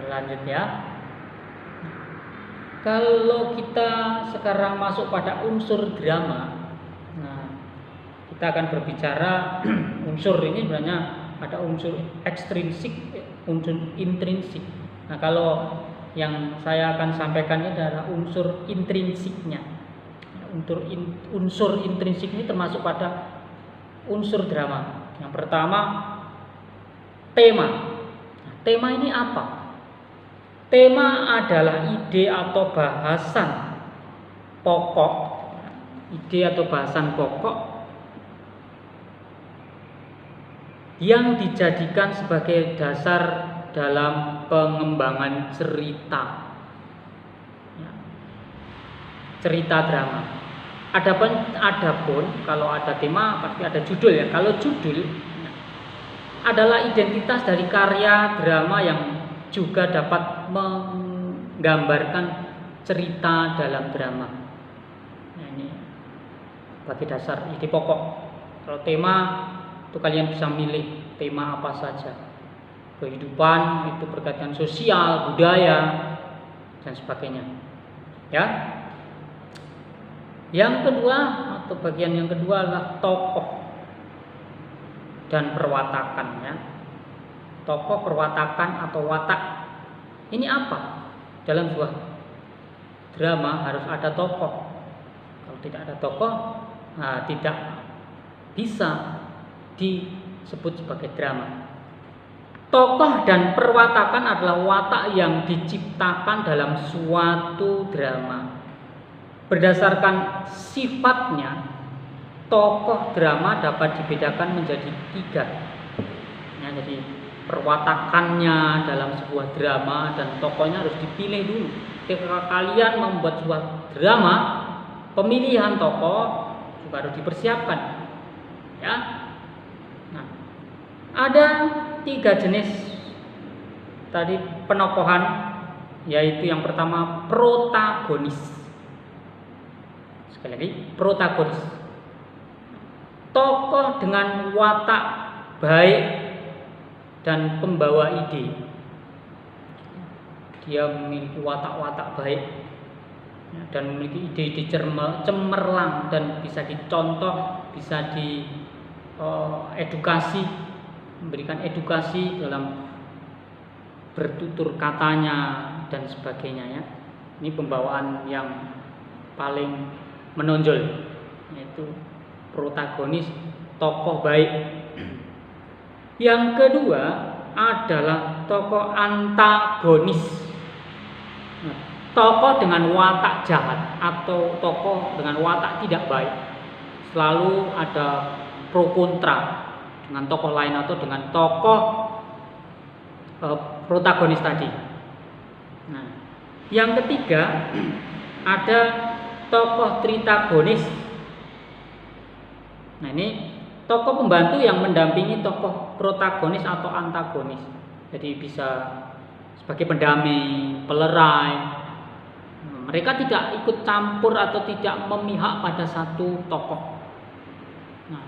Lanjut ya. Kalau kita sekarang masuk pada unsur drama, nah kita akan berbicara unsur ini sebenarnya ada unsur ekstrinsik, unsur intrinsik. Nah kalau yang saya akan sampaikan ini adalah unsur intrinsiknya. Unsur intrinsik ini termasuk pada unsur drama. Yang pertama, tema. Nah, tema ini apa? Tema adalah ide atau bahasan pokok, yang dijadikan sebagai dasar dalam pengembangan cerita drama. Adapun kalau ada tema pasti ada judul ya. Kalau judul adalah identitas dari karya drama yang juga dapat menggambarkan cerita dalam drama. Nah, ini bagi dasar ide pokok. Kalau tema itu kalian bisa milih tema apa saja. Kehidupan itu berkaitan sosial, budaya dan sebagainya. Ya. Yang kedua atau bagian yang kedua adalah tokoh dan perwatakan ya. Tokoh, perwatakan atau watak. Ini apa? Dalam sebuah drama harus ada tokoh. Kalau tidak ada tokoh, tidak bisa disebut sebagai drama. Tokoh dan perwatakan adalah watak yang diciptakan dalam suatu drama. Berdasarkan sifatnya, tokoh drama dapat dibedakan menjadi 3. Ya, jadi perwatakannya dalam sebuah drama dan tokohnya harus dipilih dulu. Ketika kalian membuat sebuah drama, pemilihan tokoh juga harus dipersiapkan. Ya. Nah, ada 3 jenis tadi penokohan, yaitu yang pertama protagonis. Sekali lagi, protagonis. Tokoh dengan watak baik dan pembawa ide. Dia memiliki watak-watak baik dan memiliki ide-ide cemerlang dan bisa dicontoh, bisa diedukasi, memberikan edukasi dalam bertutur katanya dan sebagainya ya. Ini pembawaan yang paling menonjol, yaitu protagonis, tokoh baik. Yang kedua adalah tokoh antagonis. Nah, tokoh dengan watak jahat atau tokoh dengan watak tidak baik. Selalu ada pro kontra dengan tokoh lain atau dengan tokoh protagonis tadi. Nah, yang ketiga ada tokoh tritagonis. Nah, ini tokoh pembantu yang mendampingi tokoh protagonis atau antagonis. Jadi bisa sebagai pendamai, pelerai. Mereka tidak ikut campur atau tidak memihak pada satu tokoh. Nah,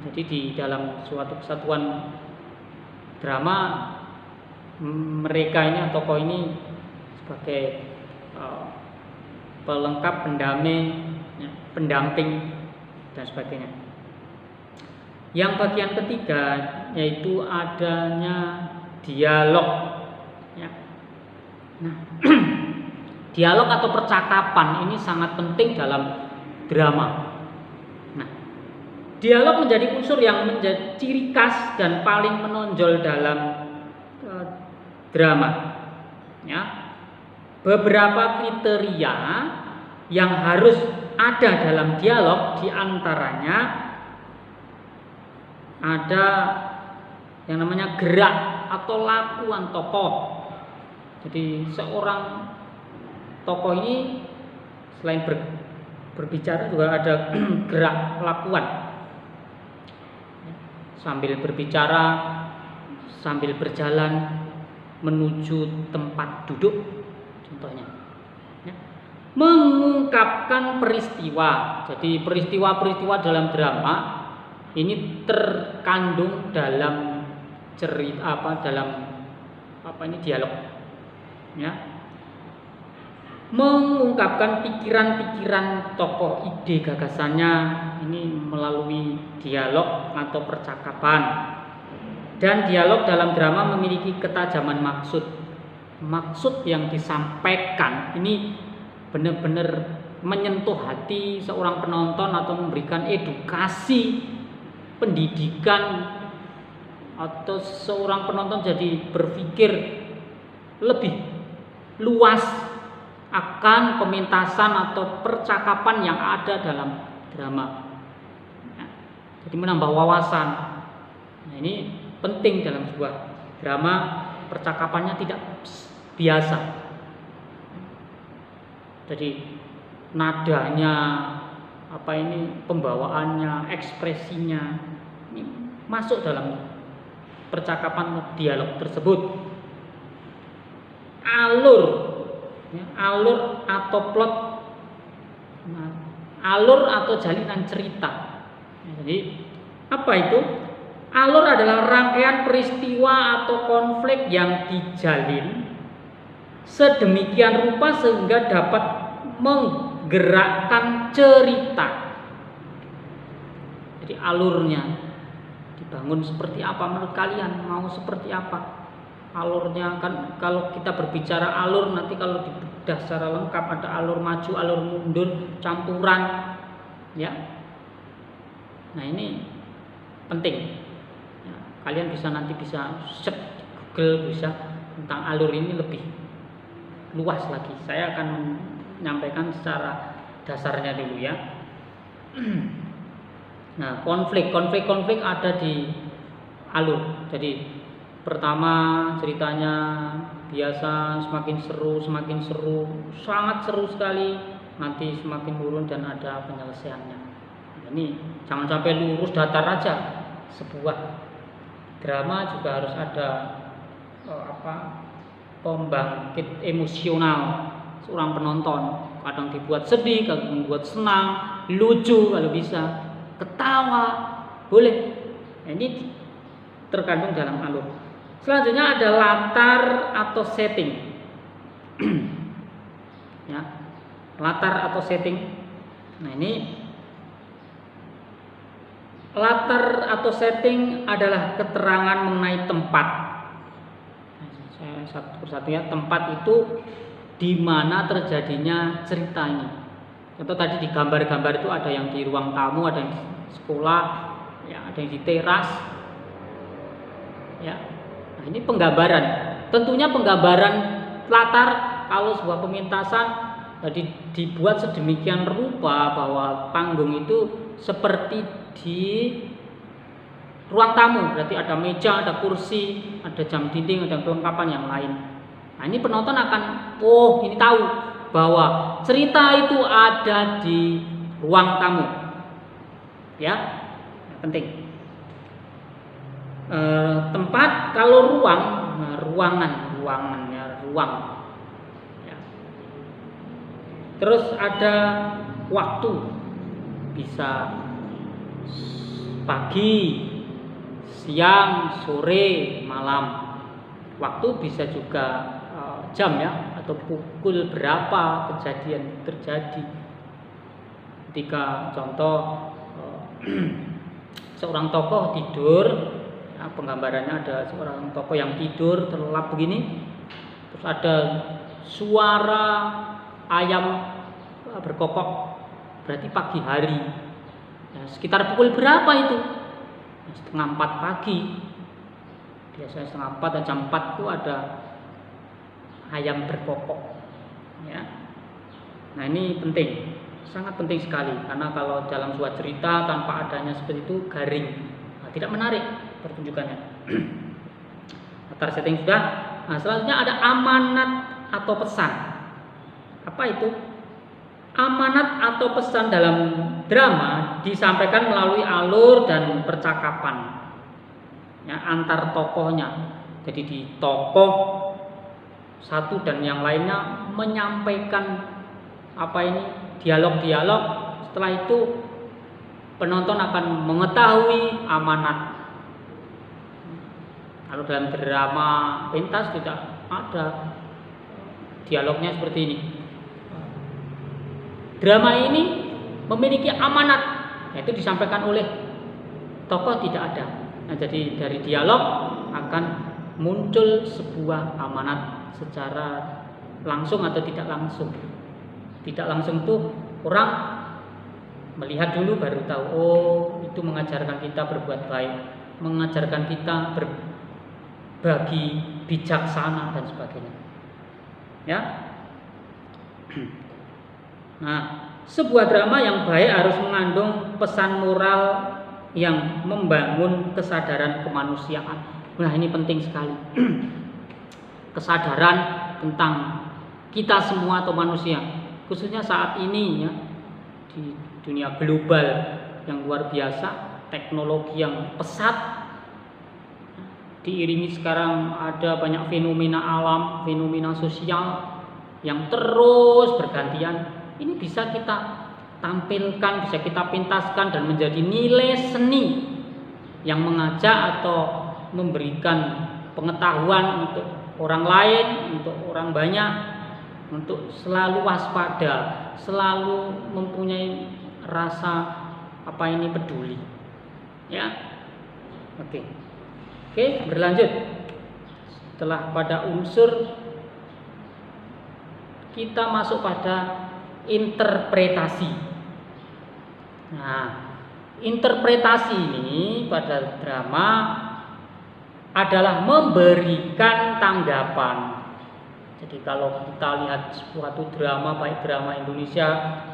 jadi di dalam suatu kesatuan drama, mereka ini tokoh ini sebagai pelengkap, pendamai, pendamping dan sebagainya. Yang bagian ketiga yaitu adanya dialog. Ya. Nah, dialog atau percakapan ini sangat penting dalam drama. Nah, dialog menjadi unsur yang menjadi ciri khas dan paling menonjol dalam drama. Ya. Beberapa kriteria yang harus ada dalam dialog diantaranya ada yang namanya gerak atau lakuan tokoh. Jadi seorang tokoh ini selain berbicara juga ada gerak lakuan. Sambil berbicara, sambil berjalan menuju tempat duduk, contohnya. Mengungkapkan peristiwa. Jadi peristiwa-peristiwa dalam drama ini terkandung dalam cerita dialog. ya, mengungkapkan pikiran-pikiran tokoh, ide gagasannya ini melalui dialog atau percakapan. Dan dialog dalam drama memiliki ketajaman maksud yang disampaikan ini benar-benar menyentuh hati seorang penonton atau memberikan edukasi pendidikan, atau seorang penonton jadi berpikir lebih luas akan pementasan atau percakapan yang ada dalam drama. Jadi menambah wawasan. Nah, ini penting dalam sebuah drama, percakapannya tidak biasa. Jadi nadanya, pembawaannya, ekspresinya ini masuk dalam percakapan dialog tersebut. Alur atau plot, alur atau jalinan cerita. Jadi apa itu? Alur adalah rangkaian peristiwa atau konflik yang dijalin sedemikian rupa sehingga dapat menggerakkan cerita. Jadi alurnya dibangun seperti apa menurut kalian? Mau seperti apa alurnya? Kan kalau kita berbicara alur, nanti kalau dibedah secara lengkap ada alur maju, alur mundur, campuran, ya. Nah, ini penting. Ya, kalian nanti bisa search di Google, bisa tentang alur ini lebih luas lagi. Saya akan menyampaikan secara dasarnya dulu ya. Nah, konflik ada di alur. Jadi pertama ceritanya biasa, semakin seru, sangat seru sekali. Nanti semakin turun dan ada penyelesaiannya. Nah, ini jangan sampai lurus datar aja. Sebuah drama juga harus ada pembangkit emosional seorang penonton. Kadang dibuat sedih, kadang dibuat senang, lucu kalau bisa, ketawa, boleh. Nah, ini terkandung dalam alur. Selanjutnya ada latar atau setting. Ya, latar atau setting. Nah, ini latar atau setting adalah keterangan mengenai tempat. Nah, saya satu persatu ya. Tempat itu di mana terjadinya cerita ini. Contoh tadi di gambar-gambar itu ada yang di ruang tamu, ada yang di sekolah, ya, ada yang di teras. Ya. Nah, ini penggambaran. Tentunya penggambaran latar kalau sebuah pementasan jadi dibuat sedemikian rupa bahwa panggung itu seperti di ruang tamu, berarti ada meja, ada kursi, ada jam dinding, ada kelengkapan yang lain. Nah, ini penonton akan ini tahu bahwa cerita itu ada di ruang tamu. Ya, penting. Tempat, kalau ruang, ruang. Ya. Terus ada waktu, bisa pagi, siang, sore, malam. Waktu bisa juga jam ya, atau pukul berapa kejadian terjadi. Ketika contoh seorang tokoh tidur, ya, penggambarannya ada seorang tokoh yang tidur terlelap begini, terus ada suara ayam berkokok, berarti pagi hari. Ya, sekitar pukul berapa itu? 3:30 pagi. Biasanya 3:30 dan jam 4 itu ada ayam berkokok. Ya. Nah, ini penting, sangat penting sekali, karena kalau dalam sebuah cerita tanpa adanya seperti itu garing, tidak menarik pertunjukannya. Latar setting sudah. Nah, selanjutnya ada amanat atau pesan. Apa itu? Amanat atau pesan dalam drama disampaikan melalui alur dan percakapan, ya, antar tokohnya. Jadi di tokoh satu dan yang lainnya menyampaikan dialog-dialog. Setelah itu penonton akan mengetahui amanat. Kalau dalam drama pentas tidak ada dialognya seperti ini. Drama ini memiliki amanat, yaitu disampaikan oleh tokoh tidak ada. Nah, jadi dari dialog akan muncul sebuah amanat secara langsung atau tidak langsung. Tidak langsung itu orang melihat dulu baru tahu, oh itu mengajarkan kita berbuat baik, mengajarkan kita berbagi bijaksana dan sebagainya. Ya. Nah, sebuah drama yang baik harus mengandung pesan moral yang membangun kesadaran kemanusiaan. Nah, ini penting sekali. Kesadaran tentang kita semua atau manusia, khususnya saat ini ya, di dunia global yang luar biasa, teknologi yang pesat, diiringi sekarang ada banyak fenomena alam, fenomena sosial yang terus bergantian. Ini bisa kita tampilkan, bisa kita pentaskan dan menjadi nilai seni yang mengajak atau memberikan pengetahuan untuk orang lain, untuk orang banyak, untuk selalu waspada, selalu mempunyai rasa peduli. Ya. Oke, berlanjut. Setelah pada unsur, kita masuk pada interpretasi. Nah, interpretasi ini pada drama adalah memberikan tanggapan. Jadi kalau kita lihat suatu drama, baik drama Indonesia,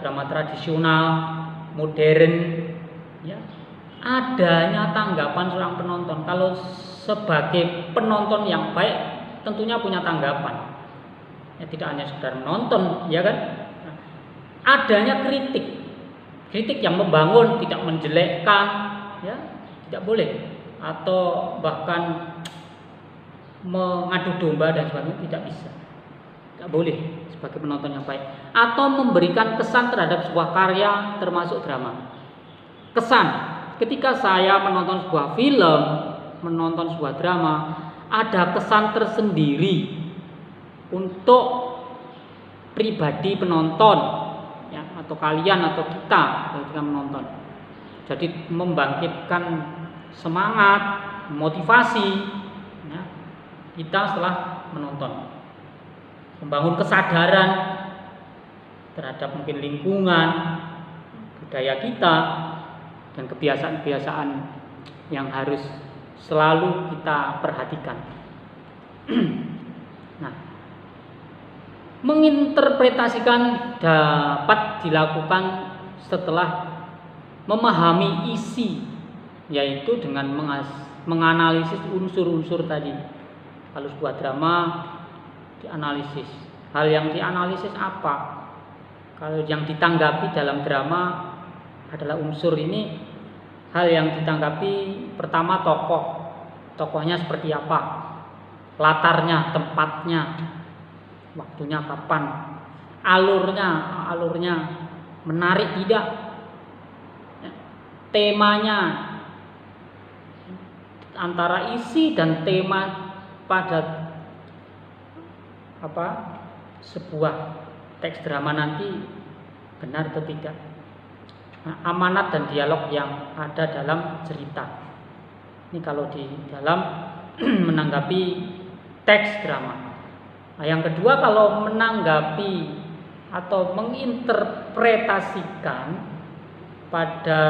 drama tradisional, modern, ya, adanya tanggapan seorang penonton. Kalau sebagai penonton yang baik, tentunya punya tanggapan. Ya, tidak hanya sekedar menonton, ya kan? Adanya kritik yang membangun, tidak menjelekkan, ya, tidak boleh, atau bahkan mengadu domba dan sebagainya, tidak bisa, tidak boleh sebagai penonton yang baik, atau memberikan kesan terhadap sebuah karya termasuk drama. Kesan, ketika saya menonton sebuah film, menonton sebuah drama, ada kesan tersendiri untuk pribadi penonton, ya, atau kalian atau kita ketika menonton. Jadi membangkitkan semangat, motivasi, ya, kita setelah menonton, membangun kesadaran terhadap mungkin lingkungan, budaya kita, dan kebiasaan-kebiasaan yang harus selalu kita perhatikan. Nah, menginterpretasikan dapat dilakukan setelah memahami isi, yaitu dengan menganalisis unsur-unsur tadi. Kalau sebuah drama dianalisis, hal yang dianalisis apa? Kalau yang ditanggapi dalam drama adalah unsur ini, hal yang ditanggapi pertama tokohnya seperti apa, latarnya, tempatnya, waktunya kapan, alurnya menarik tidak, temanya, antara isi dan tema pada sebuah teks drama nanti benar atau tidak. Nah, amanat dan dialog yang ada dalam cerita ini kalau di dalam menanggapi teks drama. Nah, yang kedua, kalau menanggapi atau menginterpretasikan pada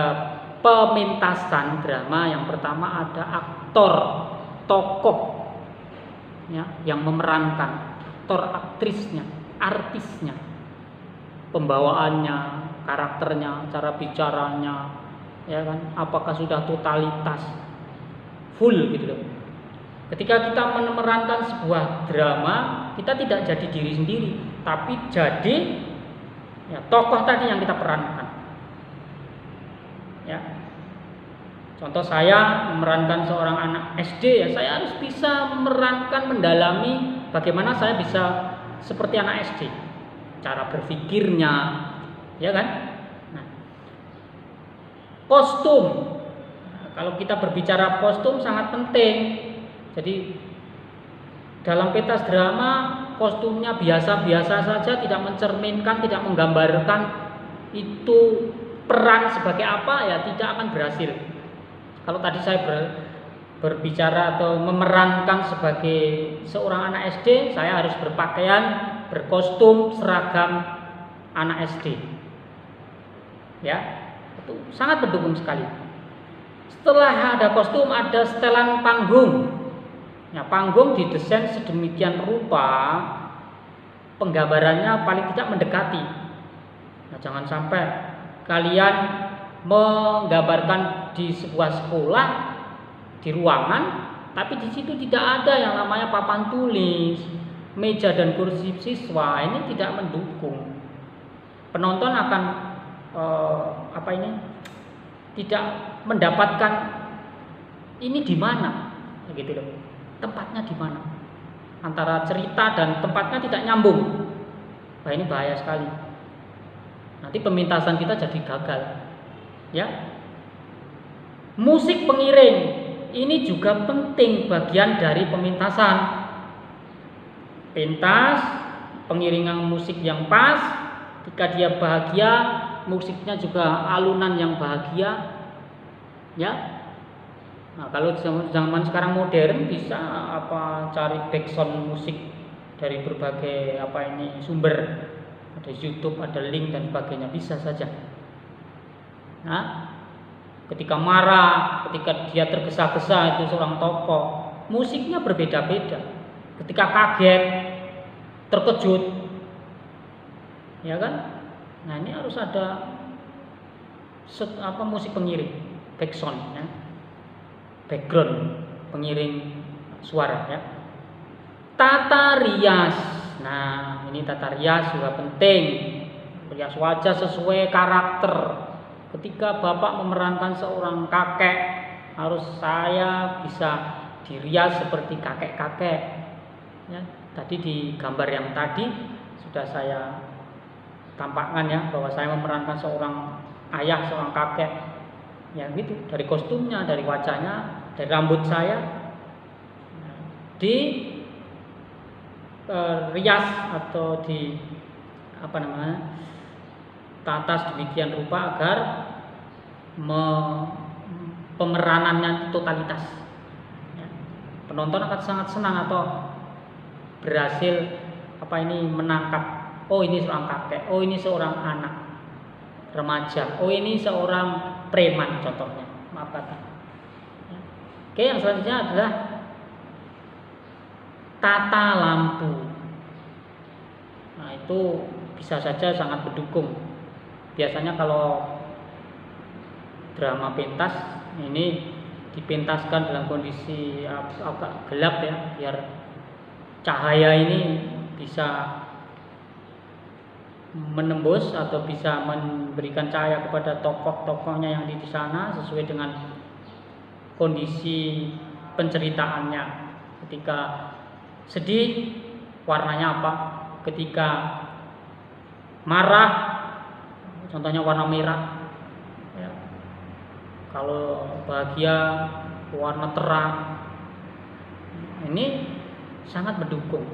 pementasan drama, yang pertama ada aktor, tokoh, ya, yang memerankan, aktor, aktrisnya, artisnya, pembawaannya, karakternya, cara bicaranya, ya kan, apakah sudah totalitas full gitu loh. Ketika kita memerankan sebuah drama, kita tidak jadi diri sendiri, tapi jadi, ya, tokoh tadi yang kita perankan. Ya. Contoh, saya memerankan seorang anak SD, ya, saya harus bisa memerankan, mendalami bagaimana saya bisa seperti anak SD, cara berpikirnya, ya kan? Nah, kostum. Nah, kalau kita berbicara kostum sangat penting. Jadi dalam pentas drama kostumnya biasa-biasa saja, tidak mencerminkan, tidak menggambarkan itu peran sebagai apa, ya tidak akan berhasil. Kalau tadi saya berbicara atau memerankan sebagai seorang anak SD, saya harus berpakaian, berkostum seragam anak SD. Ya, itu sangat mendukung sekali. Setelah ada kostum, ada setelan panggung. Ya, panggung didesain sedemikian rupa, penggambarannya paling tidak mendekati. Nah, jangan sampai kalian menggambarkan di sebuah sekolah, di ruangan, tapi di situ tidak ada yang namanya papan tulis, meja dan kursi siswa. Ini tidak mendukung. Penonton akan tidak mendapatkan ini di mana, gitu loh. Tempatnya di mana? Antara cerita dan tempatnya tidak nyambung. Wah, ini bahaya sekali. Nanti pemintasan kita jadi gagal. Ya. Musik pengiring ini juga penting bagian dari pemintasan. Pentas, pengiringan musik yang pas, ketika dia bahagia, musiknya juga alunan yang bahagia. Ya. Nah, kalau zaman sekarang modern bisa cari background musik dari berbagai sumber, ada YouTube, ada link dan sebagainya, bisa saja. Nah, ketika marah, ketika dia tergesa-gesa itu seorang tokoh, musiknya berbeda-beda. Ketika kaget, terkejut, ya kan? Nah, ini harus ada musik pengiring, background, ya. Background pengiring suara, ya. Tata rias. Nah, ini tata rias juga penting. Rias wajah sesuai karakter. Ketika Bapak memerankan seorang kakek, harus saya bisa dirias seperti kakek-kakek. Ya, tadi di gambar yang tadi sudah saya tampakkan, ya, bahwa saya memerankan seorang ayah, seorang kakek. Ya gitu, dari kostumnya, dari wajahnya, dari rambut saya, di rias atau di tata sedemikian rupa agar pemeranannya totalitas. Ya. Penonton akan sangat senang atau berhasil menangkap. Oh, ini seorang kakek. Oh, ini seorang anak remaja. Oh, ini seorang preman contohnya. Maaf kata. Ya. Oke, yang selanjutnya adalah tata lampu. Nah, itu bisa saja sangat mendukung. Biasanya kalau drama pentas ini dipentaskan dalam kondisi agak gelap, ya, biar cahaya ini bisa menembus atau bisa memberikan cahaya kepada tokoh-tokohnya yang di sana sesuai dengan kondisi penceritaannya. Ketika sedih, warnanya apa? Ketika marah, contohnya warna merah. Ya. Kalau bahagia, warna terang. Ini sangat mendukung.